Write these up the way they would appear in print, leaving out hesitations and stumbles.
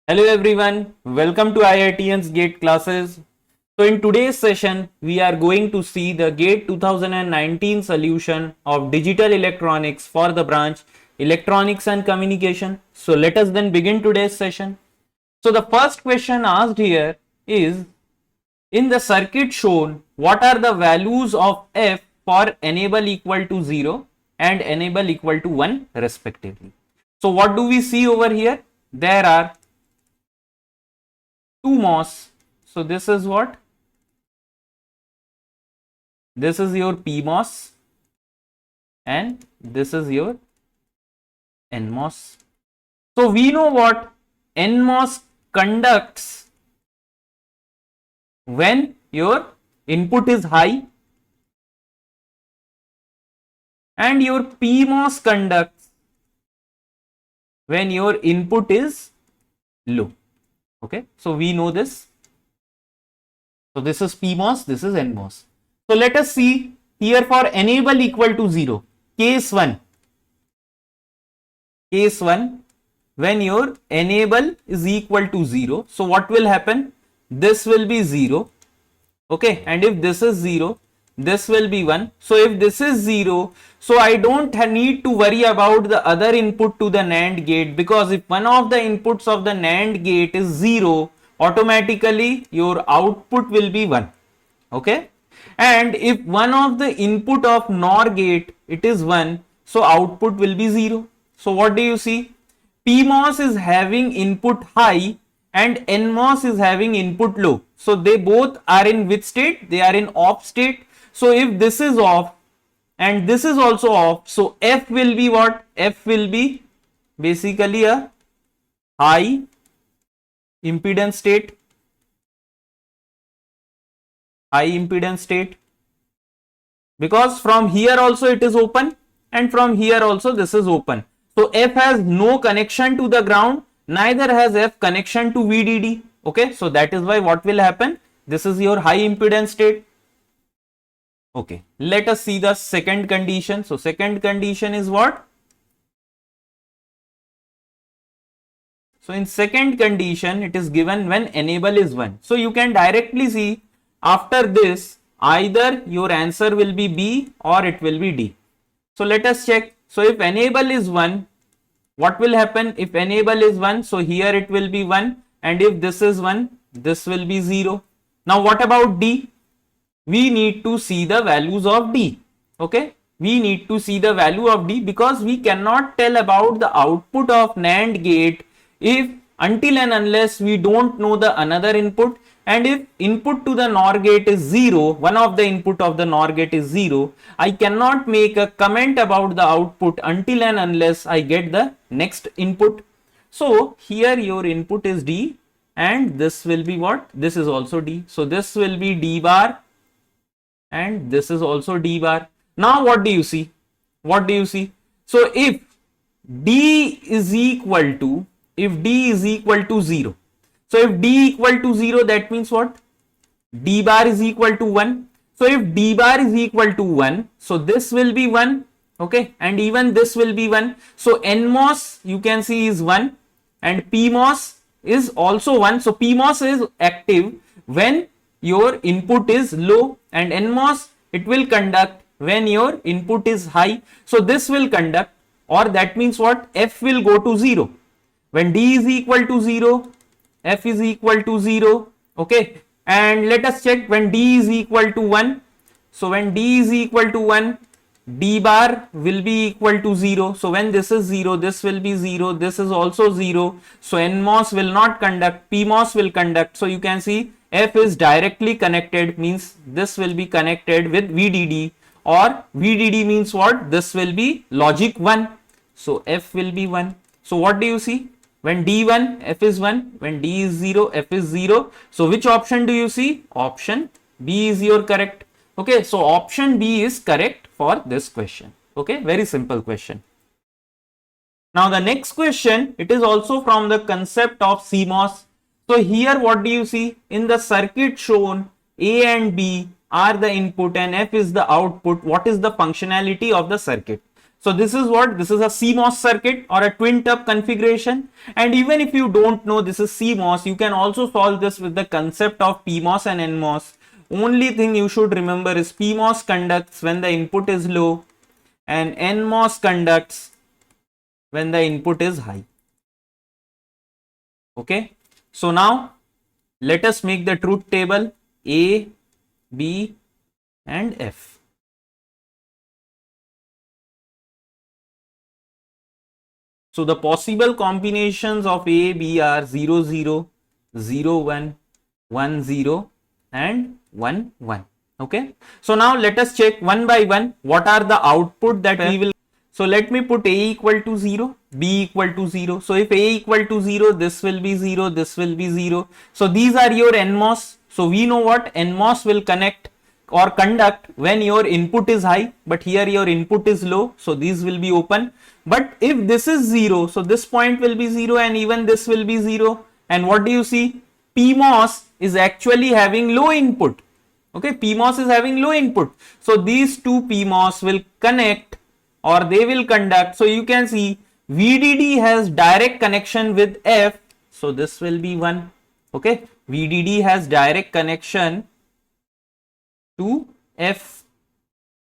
Hello everyone, welcome to IITN's GATE classes. So in today's session, we are going to see the GATE 2019 solution of digital electronics for the branch Electronics and Communication. So let us then begin today's session. So the first question asked here is, in the circuit shown, what are the values of F for enable equal to 0 and enable equal to 1 respectively? So what do we see over here? There are two MOS. So this is what? This is your PMOS and this is your NMOS. So we know what NMOS conducts when your input is high and your PMOS conducts when your input is low. Okay, so we know this. So this is PMOS, this is NMOS. So let us see here for enable equal to 0. Case 1. Case 1, when your enable is equal to 0. So what will happen? This will be 0. Okay, and if this is 0, this will be 1. So if this is 0, so I don't need to worry about the other input to the NAND gate, because if one of the inputs of the NAND gate is 0, automatically your output will be 1. Okay, and if one of the input of NOR gate it is 1, so output will be 0. So what do you see? PMOS is having input high and NMOS is having input low. So they both are in which state? They are in off state. So if this is off and this is also off, so F will be what? F will be basically a high impedance state. High impedance state, because from here also it is open and from here also this is open. So F has no connection to the ground, neither has F connection to VDD. Okay, so that is why what will happen? This is your high impedance state. Okay, let us see the second condition. So second condition is what? So in second condition it is given when enable is 1. So you can directly see after this either your answer will be B or it will be D. So let us check. So if enable is 1, what will happen? If enable is 1, so here it will be 1, and if this is 1, this will be 0. Now what about D? We need to see the values of D. Okay, we need to see the value of D, because we cannot tell about the output of NAND gate if until and unless we don't know the another input. And if input to the NOR gate is 0, one of the input of the NOR gate is 0, I cannot make a comment about the output until and unless I get the next input. So here your input is D and this will be what? This is also D. So this will be D bar and this is also D bar. Now what do you see? What do you see? So if D is equal to 0. So if D equal to 0, that means what? D bar is equal to 1. So if D bar is equal to 1, so this will be 1. Okay, and even this will be 1. So NMOS you can see is 1 and PMOS is also 1. So PMOS is active when your input is low, and NMOS it will conduct when your input is high. So this will conduct, or that means what? F will go to 0. When D is equal to 0, F is equal to 0. Okay, and let us check when D is equal to 1. So when D is equal to 1, D bar will be equal to 0. So when this is 0, this will be 0, this is also 0. So NMOS will not conduct, PMOS will conduct. So you can see F is directly connected, means this will be connected with VDD, or VDD means what? This will be logic 1. So F will be 1. So what do you see? When D1, F is 1. When D is 0, F is 0. So which option do you see? Option B is your correct. Okay, so option B is correct for this question. Okay, very simple question. Now the next question, it is also from the concept of CMOS. So here what do you see? In the circuit shown, A and B are the input and F is the output. What is the functionality of the circuit? So this is what? This is a CMOS circuit or a twin tub configuration. And even if you don't know this is CMOS, you can also solve this with the concept of PMOS and NMOS. Only thing you should remember is PMOS conducts when the input is low and NMOS conducts when the input is high. Okay. So now let us make the truth table A, B and F. So the possible combinations of A, B are 0, 0, 0, 1, 1, 0 and 1, 1. Okay. So now let us check one by one what are the output that we will. So let me put A equal to 0, B equal to 0. So if A equal to 0, this will be 0, this will be 0. So these are your NMOS. So we know what NMOS will connect or conduct when your input is high, but here your input is low. So these will be open. But if this is 0, so this point will be 0 and even this will be 0. And what do you see? PMOS is actually having low input. Okay, PMOS is having low input. So these two PMOS will connect or they will conduct. So you can see VDD has direct connection with F. So this will be 1. Okay, VDD has direct connection to F.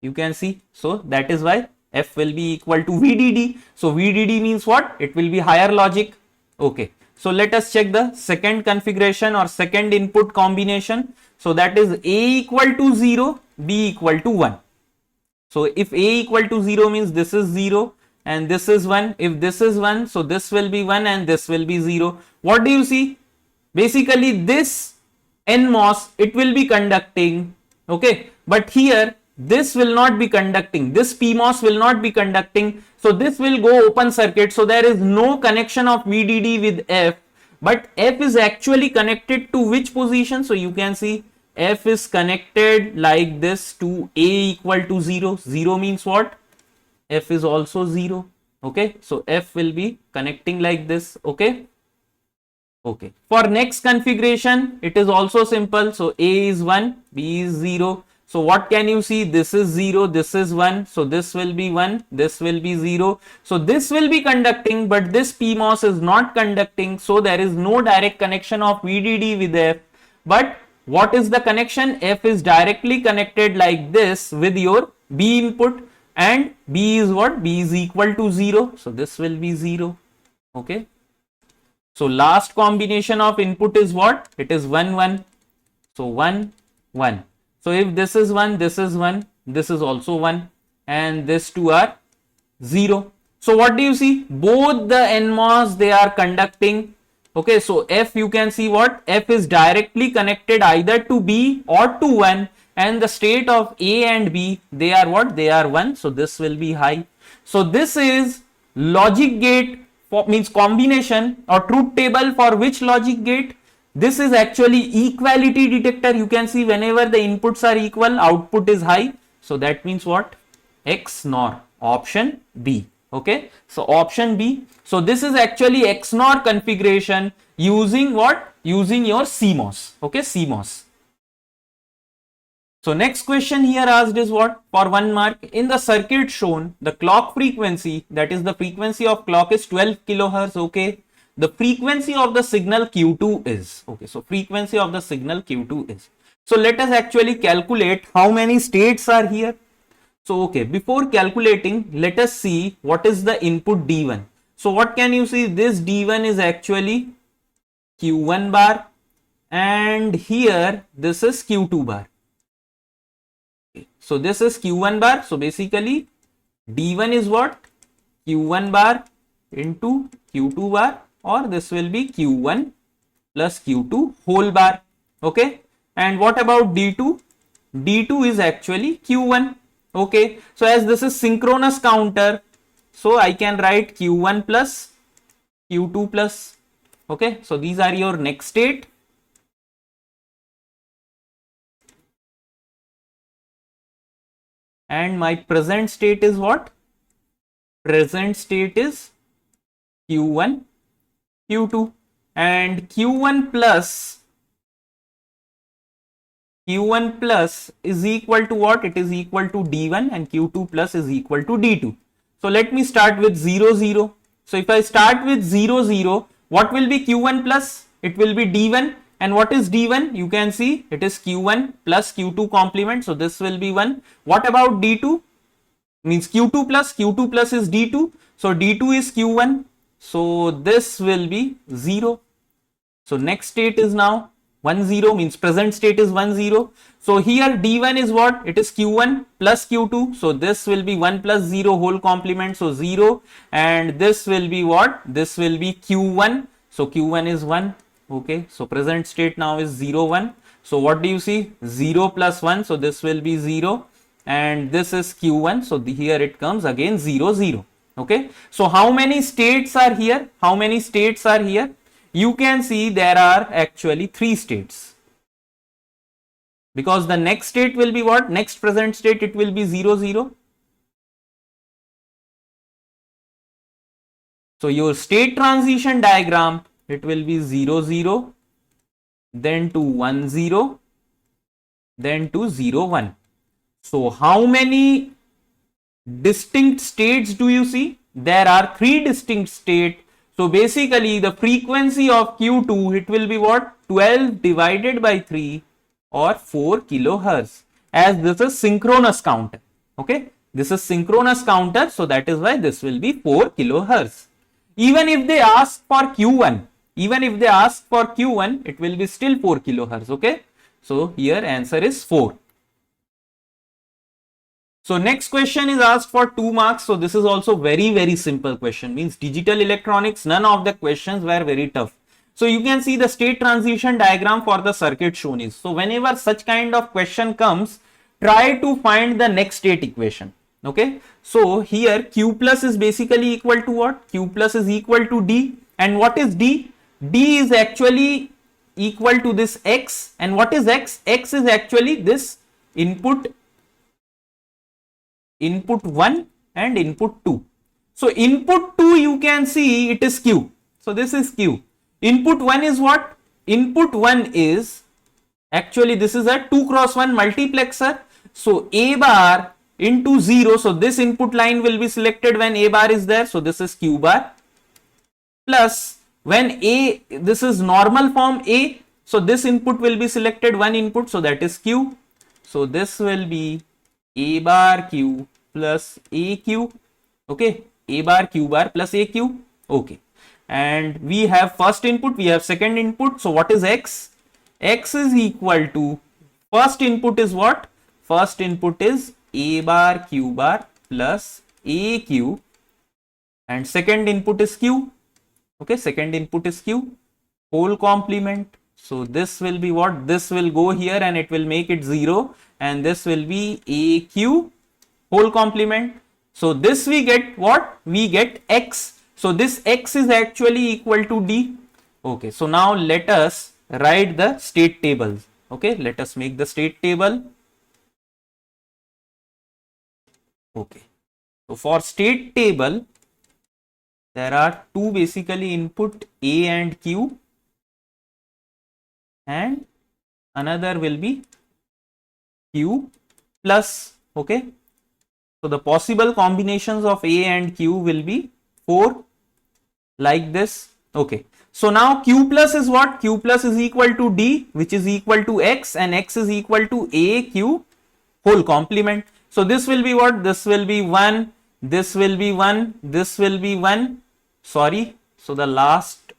You can see. So that is why F will be equal to VDD. So VDD means what? It will be higher logic. Okay. So let us check the second configuration or second input combination. So that is A equal to 0, B equal to 1. So if A equal to 0 means this is 0 and this is 1. If this is 1, so this will be 1 and this will be 0. What do you see? Basically this NMOS, it will be conducting. Okay. But here this will not be conducting. This PMOS will not be conducting. So this will go open circuit. So there is no connection of VDD with F. But F is actually connected to which position? So you can see F is connected like this to A equal to 0. 0 means what? F is also 0. Okay. So F will be connecting like this. Okay. Okay. For next configuration, it is also simple. So A is 1, B is 0. So what can you see? This is 0, this is 1. So this will be 1, this will be 0. So this will be conducting, but this PMOS is not conducting. So there is no direct connection of VDD with F. But what is the connection? F is directly connected like this with your B input, and B is what? B is equal to 0. So this will be 0. Okay. So last combination of input is what? It is 1, 1. So 1, 1. So if this is 1, this is 1, this is also 1 and these two are 0. So what do you see? Both the NMOS, they are conducting. Okay, so F, you can see what? F is directly connected either to B or to 1 and the state of A and B, they are what? They are 1. So this will be high. So this is logic gate for, means combination or truth table for which logic gate? This is actually equality detector. You can see whenever the inputs are equal, output is high. So that means what? XNOR, option B. Okay. So option B. So this is actually XNOR configuration using what? Using your CMOS. Okay. CMOS. So next question here asked is what? For 1 mark, in the circuit shown, the clock frequency, that is the frequency of clock is 12 kilohertz. Okay. The frequency of the signal Q2 is. Okay. So frequency of the signal Q2 is. So let us actually calculate how many states are here. So okay, before calculating, let us see what is the input D1. So what can you see? This D1 is actually Q1 bar and here this is Q2 bar. Okay. So this is Q1 bar. So basically D1 is what? Q1 bar into Q2 bar, or this will be Q1 plus Q2 whole bar. Okay. And what about D2? D2 is actually Q1. Okay. So as this is synchronous counter, so I can write Q1 plus Q2 plus. Okay. So these are your next state. And my present state is what? Present state is Q1, Q2, and Q1 plus is equal to what? It is equal to D1 and Q2 plus is equal to D2. So let me start with 0, 0. So if I start with 0, 0, what will be q1 plus? It will be d1. And what is d1? You can see it is q1 plus q2 complement. So this will be 1. What about d2? Means q2 plus is d2. So d2 is q1. So this will be 0. So next state is now 1, 0, means present state is 1, 0. So here d1 is what? It is q1 plus q2. So this will be 1 plus 0 whole complement. So 0. And this will be what? This will be q1. So q1 is 1. Okay. So present state now is 0, 1. So what do you see? 0 plus 1. So this will be 0. And this is q1. So here it comes again 0, 0. Okay. So how many states are here? How many states are here? You can see there are actually 3 states, because the next state will be what? Next present state, it will be 0, 0. So your state transition diagram, it will be 0, 0, then to 1, 0, then to 0, 1. So how many distinct states do you see? There are 3 distinct states. So basically the frequency of Q2, it will be what? 12 divided by 3 or 4 kilohertz, as this is synchronous counter. Okay, this is synchronous counter, so that is why this will be 4 kilohertz. Even if they ask for Q1, it will be still 4 kilohertz. Okay, so here answer is 4. So next question is asked for 2 marks. So this is also very simple question. Means digital electronics, none of the questions were very tough. So you can see the state transition diagram for the circuit shown is. So whenever such kind of question comes, try to find the next state equation. Okay. So here Q plus is basically equal to what? Q plus is equal to D. And what is D? D is actually equal to this X. And what is X? X is actually this input 1 and input 2. So input 2, you can see it is Q. So this is Q. Input 1 is what? Input 1 is actually, this is a 2 cross 1 multiplexer. So A bar into 0. So this input line will be selected when A bar is there. So this is Q bar. Plus when A, this is normal form A. So this input will be selected, one input. So that is Q. So this will be A bar Q plus AQ. Okay, A bar Q bar plus AQ. Okay, and we have first input, we have second input. So what is X? X is equal to, first input is what? First input is A bar Q bar plus AQ, and second input is Q. Okay, second input is Q, whole complement. So this will be what? This will go here and it will make it 0, and this will be AQ whole complement. So this we get what? We get X. So this X is actually equal to D. Okay, so now let us write the state tables. Okay, let us make the state table. Okay, so for state table, there are 2 basically input, A and Q, and another will be Q plus. Okay, so the possible combinations of A and Q will be 4, like this. Okay, so now Q plus is what? Q plus is equal to D, which is equal to X, and X is equal to AQ whole complement. So this will be what? This will be 1, this will be 1, this will be 1. Sorry, so the last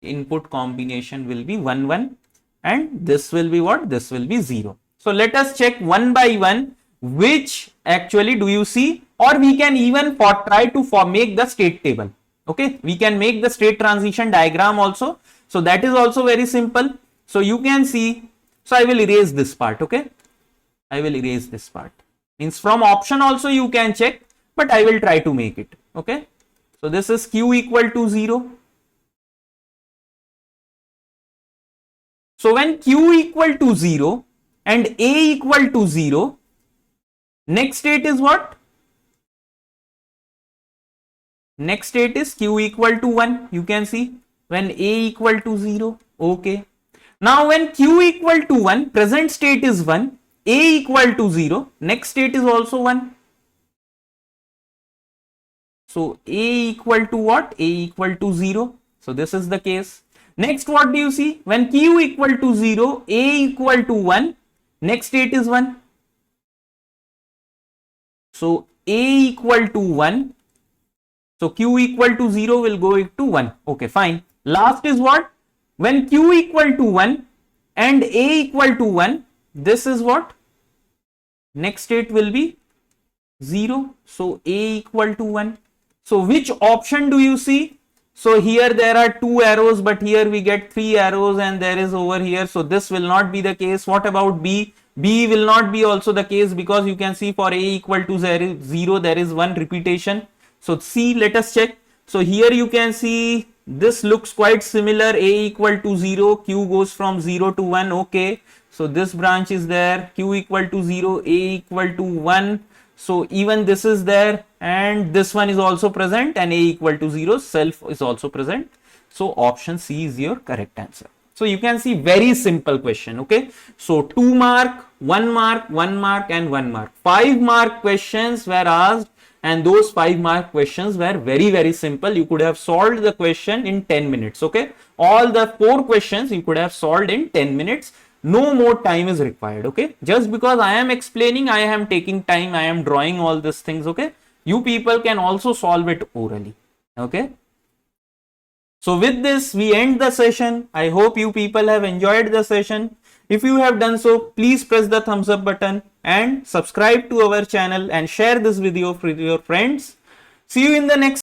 input combination will be 1, 1, and this will be what? This will be 0. So let us check one by one which actually do you see, or we can even try to make the state table. Okay, we can make the state transition diagram also. So that is also very simple. So you can see, so I will erase this part. Okay, I will erase this part. Means from option also you can check, but I will try to make it. Okay, so this is Q equal to 0. So when Q equal to 0 and A equal to 0, next state is what? Next state is Q equal to 1. You can see when A equal to 0. Okay. Now when Q equal to 1, present state is 1. A equal to 0. Next state is also 1. So A equal to what? A equal to 0. So this is the case. Next, what do you see? When Q equal to 0, A equal to 1, next state is 1. So A equal to 1. So Q equal to 0 will go to 1. Okay, fine. Last is what? When Q equal to 1 and A equal to 1, this is what? Next state will be 0. So A equal to 1. So which option do you see? So here there are 2 arrows, but here we get 3 arrows and there is over here. So this will not be the case. What about B? B will not be also the case, because you can see for A equal to 0, there is 1 repetition. So C, let us check. So here you can see this looks quite similar. A equal to 0, Q goes from 0 to 1. Okay. So this branch is there. Q equal to 0, A equal to 1. So even this is there, and this one is also present, and A equal to 0, self is also present. So option C is your correct answer. So you can see, very simple question. Okay. So 2 mark, 1 mark, 1 mark and 1 mark. 5 mark questions were asked, and those 5 mark questions were very, very simple. You could have solved the question in 10 minutes. Okay. All the 4 questions you could have solved in 10 minutes. No more time is required. Okay. Just because I am explaining, I am taking time, I am drawing all these things. Okay. You people can also solve it orally. Okay. So with this, we end the session. I hope you people have enjoyed the session. If you have done so, please press the thumbs up button and subscribe to our channel and share this video with your friends. See you in the next